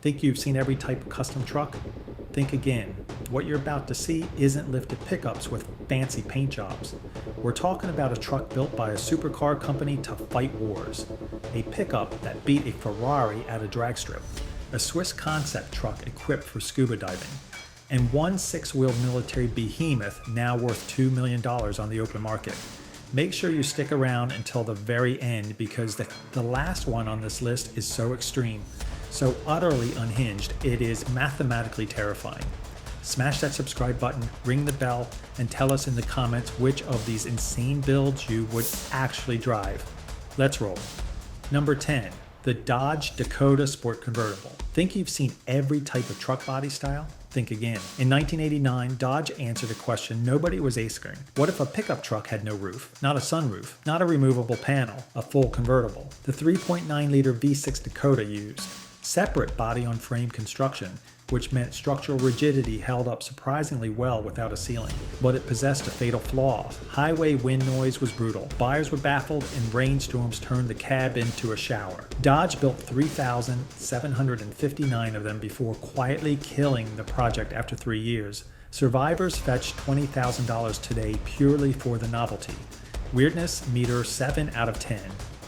Think you've seen every type of custom truck? Think again. What you're about to see isn't lifted pickups with fancy paint jobs. We're talking about a truck built by a supercar company to fight wars. A pickup that beat a Ferrari at a drag strip. A Swiss concept truck equipped for scuba diving. And one six-wheeled military behemoth now worth $2 million on the open market. Make sure you stick around until the very end because the last one on this list is so extreme, so utterly unhinged, it is mathematically terrifying. Smash that subscribe button, ring the bell, and tell us in the comments which of these insane builds you would actually drive. Let's roll. Number 10. The Dodge Dakota Sport Convertible. Think you've seen every type of truck body style? Think again. In 1989, Dodge answered a question nobody was asking. What if a pickup truck had no roof? Not a sunroof, not a removable panel, a full convertible. The 3.9-liter V6 Dakota used separate body-on-frame construction, which meant structural rigidity held up surprisingly well without a ceiling. But it possessed a fatal flaw. Highway wind noise was brutal. Buyers were baffled and rainstorms turned the cab into a shower. Dodge built 3,759 of them before quietly killing the project after 3 years. Survivors fetch $20,000 today purely for the novelty. Weirdness meter 7 out of 10.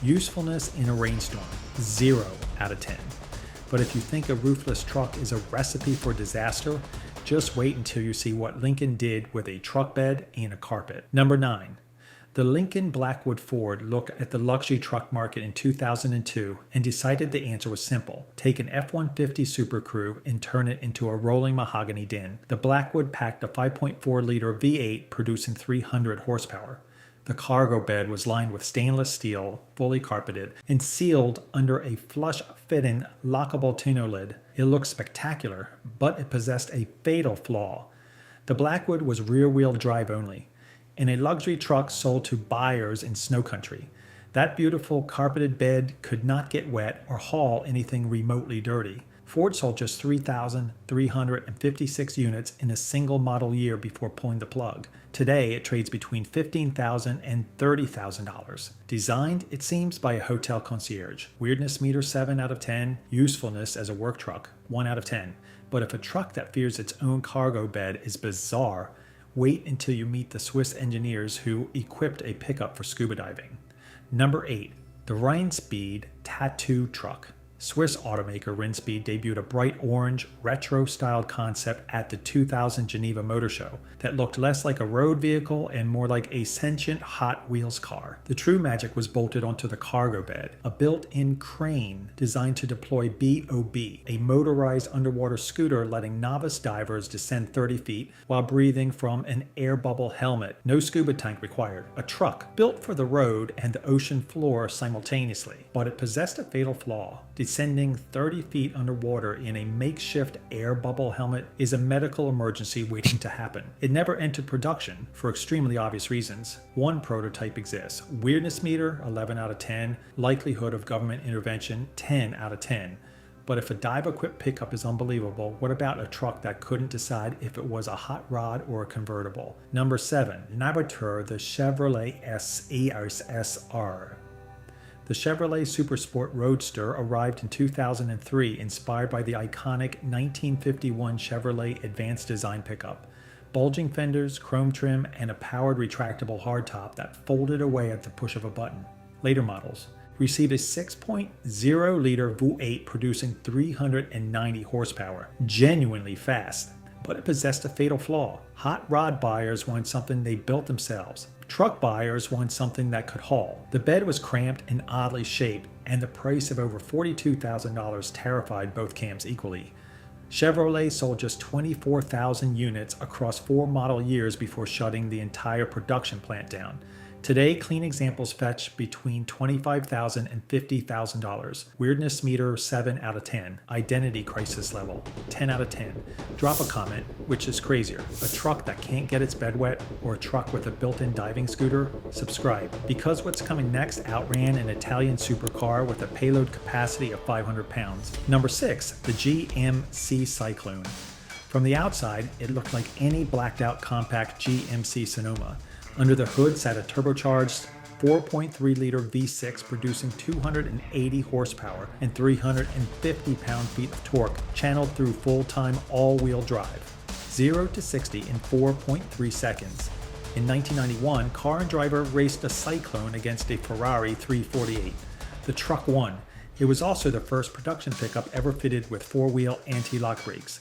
Usefulness in a rainstorm 0 out of 10. But if you think a roofless truck is a recipe for disaster, just wait until you see what Lincoln did with a truck bed and a carpet. Number 9. The Lincoln Blackwood Ford looked at the luxury truck market in 2002 and decided the answer was simple. Take an F-150 Super Crew and turn it into a rolling mahogany den. The Blackwood packed a 5.4-liter V8 producing 300 horsepower. The cargo bed was lined with stainless steel, fully carpeted, and sealed under a flush-fitting lockable tonneau lid. It looked spectacular, but it possessed a fatal flaw. The Blackwood was rear-wheel drive only, and a luxury truck sold to buyers in snow country. That beautiful carpeted bed could not get wet or haul anything remotely dirty. Ford sold just 3,356 units in a single model year before pulling the plug. Today, it trades between $15,000 and $30,000. Designed, it seems, by a hotel concierge. Weirdness meter 7 out of 10. Usefulness as a work truck 1 out of 10. But if a truck that fears its own cargo bed is bizarre, wait until you meet the Swiss engineers who equipped a pickup for scuba diving. Number 8. The Rinspeed Tattoo Truck. Swiss automaker Rinspeed debuted a bright orange, retro-styled concept at the 2000 Geneva Motor Show that looked less like a road vehicle and more like a sentient Hot Wheels car. The true magic was bolted onto the cargo bed, a built-in crane designed to deploy BOB, a motorized underwater scooter letting novice divers descend 30 feet while breathing from an air bubble helmet. No scuba tank required. A truck built for the road and the ocean floor simultaneously. But it possessed a fatal flaw. Descending 30 feet underwater in a makeshift air bubble helmet is a medical emergency waiting to happen. It never entered production for extremely obvious reasons. One prototype exists. Weirdness meter 11 out of 10. Likelihood of government intervention 10 out of 10. But if a dive-equipped pickup is unbelievable, what about a truck that couldn't decide if it was a hot rod or a convertible? Number 7. Navitor, the Chevrolet SESR. The Chevrolet Supersport Roadster arrived in 2003, inspired by the iconic 1951 Chevrolet Advanced Design pickup. Bulging fenders, chrome trim, and a powered retractable hardtop that folded away at the push of a button. Later models received a 6.0-liter V8 producing 390 horsepower. Genuinely fast, but it possessed a fatal flaw. Hot rod buyers wanted something they built themselves. Truck buyers want something that could haul. The bed was cramped and oddly shaped, and the price of over $42,000 terrified both cams equally. Chevrolet sold just 24,000 units across 4 model years before shutting the entire production plant down. Today, clean examples fetch between $25,000 and $50,000. Weirdness meter 7 out of 10. Identity crisis level 10 out of 10. Drop a comment, which is crazier? A truck that can't get its bed wet or a truck with a built-in diving scooter? Subscribe, because what's coming next outran an Italian supercar with a payload capacity of 500 pounds. Number 6. The GMC Cyclone. From the outside, it looked like any blacked out compact GMC Sonoma. Under the hood sat a turbocharged 4.3-liter V6 producing 280 horsepower and 350 pound-feet of torque channeled through full-time all-wheel drive. 0 to 60 in 4.3 seconds. In 1991, Car and Driver raced a Cyclone against a Ferrari 348. The truck won. It was also the first production pickup ever fitted with four-wheel anti-lock brakes.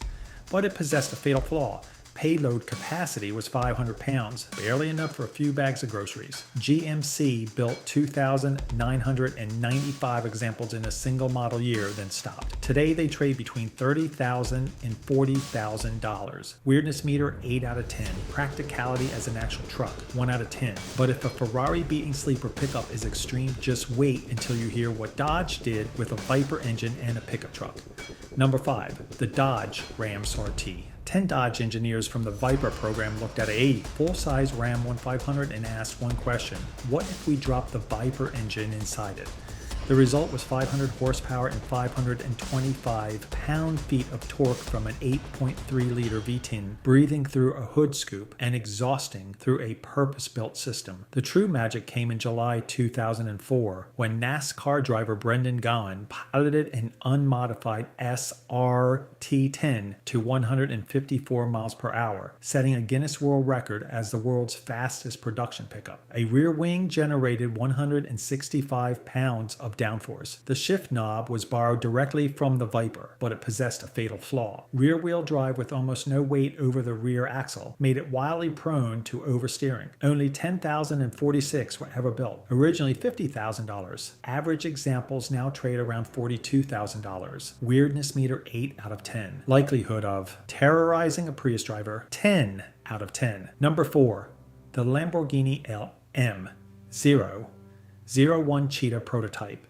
But it possessed a fatal flaw. Payload capacity was 500 pounds, barely enough for a few bags of groceries. GMC built 2,995 examples in a single model year, then stopped. Today they trade between $30,000 and $40,000. Weirdness meter 8 out of 10. Practicality as an actual truck 1 out of 10. But if a Ferrari beating sleeper pickup is extreme, just wait until you hear what Dodge did with a Viper engine and a pickup truck. Number 5. The Dodge Ram Sortie. 10 Dodge engineers from the Viper program looked at a full-size Ram 1500 and asked one question: what if we dropped the Viper engine inside it? The result was 500 horsepower and 525 pound-feet of torque from an 8.3-liter V10 breathing through a hood scoop and exhausting through a purpose-built system. The true magic came in July 2004 when NASCAR driver Brendan Gaughan piloted an unmodified SRT10 to 154 miles per hour, setting a Guinness World Record as the world's fastest production pickup. A rear wing generated 165 pounds of downforce. The shift knob was borrowed directly from the Viper, but it possessed a fatal flaw. Rear-wheel drive with almost no weight over the rear axle made it wildly prone to oversteering. Only 10,046 were ever built, originally $50,000. Average examples now trade around $42,000. Weirdness meter 8 out of 10. Likelihood of terrorizing a Prius driver 10 out of 10. Number 4. The Lamborghini LM001 Cheetah prototype.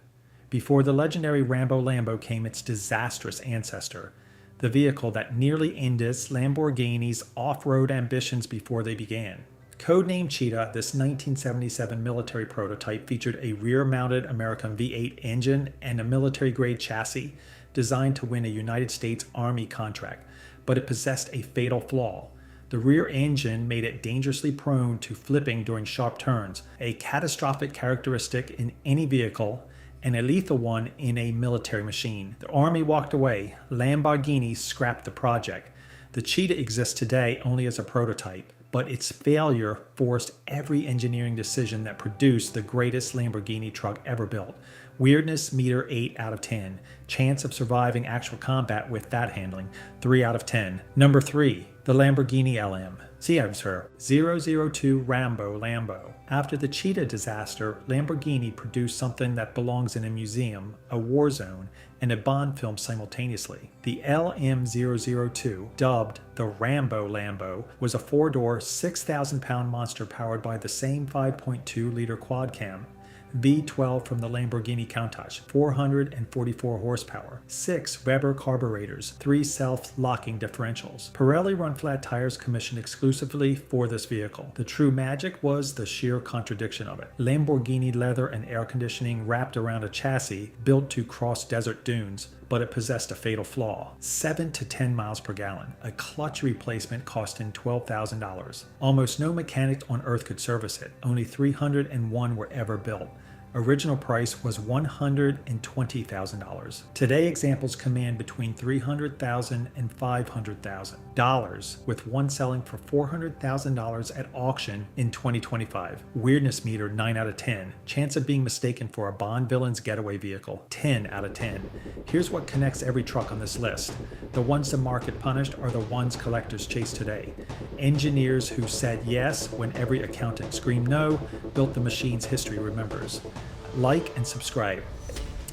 Before the legendary Rambo Lambo came its disastrous ancestor, the vehicle that nearly ended Lamborghini's off-road ambitions before they began. Codenamed Cheetah, this 1977 military prototype featured a rear-mounted American V8 engine and a military-grade chassis designed to win a United States Army contract, but it possessed a fatal flaw. The rear engine made it dangerously prone to flipping during sharp turns, a catastrophic characteristic in any vehicle and a lethal one in a military machine. The Army walked away. Lamborghini scrapped the project. The Cheetah exists today only as a prototype, but its failure forced every engineering decision that produced the greatest Lamborghini truck ever built. Weirdness meter 8 out of 10. Chance of surviving actual combat with that handling 3 out of 10. Number 3. The Lamborghini LM. See, I'm sir. 002 Rambo Lambo. After the Cheetah disaster, Lamborghini produced something that belongs in a museum, a war zone, and a Bond film simultaneously. The LM002, dubbed the Rambo Lambo, was a four-door, 6,000-pound monster powered by the same 5.2-liter quad-cam V12 from the Lamborghini Countach, 444 horsepower, 6 Weber carburetors, 3 self-locking differentials. Pirelli run flat tires commissioned exclusively for this vehicle. The true magic was the sheer contradiction of it. Lamborghini leather and air conditioning wrapped around a chassis built to cross desert dunes, but it possessed a fatal flaw: 7 to 10 miles per gallon. A clutch replacement costing $12,000. Almost no mechanic on Earth could service it. Only 301 were ever built. Original price was $120,000. Today, examples command between $300,000 and $500,000, with one selling for $400,000 at auction in 2025. Weirdness meter 9 out of 10. Chance of being mistaken for a Bond villain's getaway vehicle 10 out of 10. Here's what connects every truck on this list. The ones the market punished are the ones collectors chase today. Engineers who said yes when every accountant screamed no built the machines history remembers. Like and subscribe.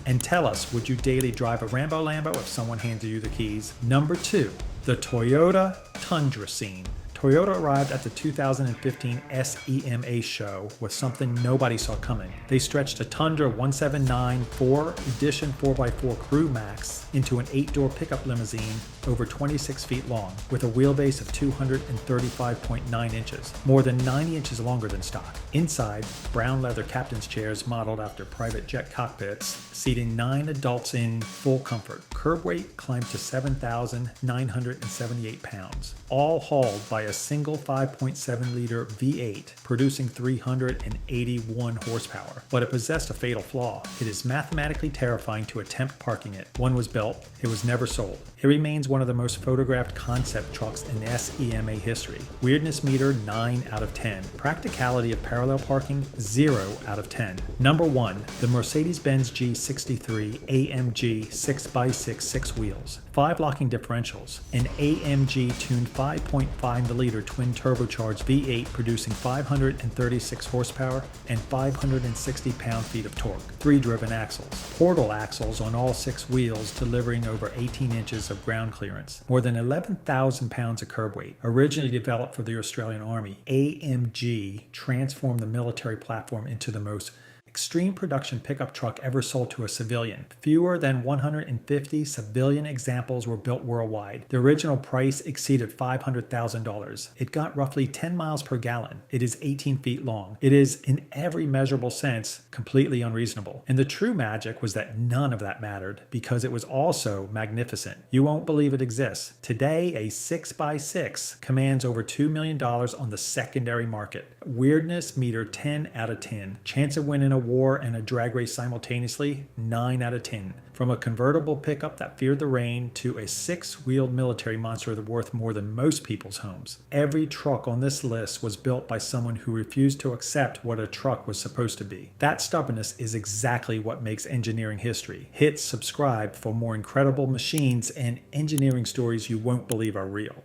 And tell us, would you daily drive a Rambo Lambo if someone handed you the keys? Number 2, the Toyota Tundra scene. Toyota arrived at the 2015 SEMA show with something nobody saw coming. They stretched a Tundra 179 Edition 4x4 Crew Max into an 8-door pickup limousine over 26 feet long, with a wheelbase of 235.9 inches, more than 90 inches longer than stock. Inside, brown leather captain's chairs modeled after private jet cockpits, seating 9 adults in full comfort. Curb weight climbed to 7,978 pounds, all hauled by a single 5.7-liter V8, producing 381 horsepower. But it possessed a fatal flaw. It is mathematically terrifying to attempt parking it. One was built, it was never sold. It remains one of the most photographed concept trucks in SEMA history. Weirdness meter 9 out of 10. Practicality of parallel parking 0 out of 10. Number 1, the Mercedes-Benz G63 AMG 6x6 6 wheels. 5 locking differentials. An AMG tuned 5.5-liter twin turbocharged V8 producing 536 horsepower and 560 pound-feet of torque. 3 driven axles. Portal axles on all 6 wheels delivering over 18 inches of ground clearance. More than 11,000 pounds of curb weight. Originally developed for the Australian Army, AMG transformed the military platform into the most extreme production pickup truck ever sold to a civilian. Fewer than 150 civilian examples were built worldwide. The original price exceeded $500,000. It got roughly 10 miles per gallon. It is 18 feet long. It is, in every measurable sense, completely unreasonable. And the true magic was that none of that mattered because it was also magnificent. You won't believe it exists. Today, a 6x6 commands over $2 million on the secondary market. Weirdness meter 10 out of 10. Chance of winning a war and a drag race simultaneously, 9 out of 10. From a convertible pickup that feared the rain to a 6-wheeled military monster that worth more than most people's homes. Every truck on this list was built by someone who refused to accept what a truck was supposed to be. That stubbornness is exactly what makes engineering history. Hit subscribe for more incredible machines and engineering stories you won't believe are real.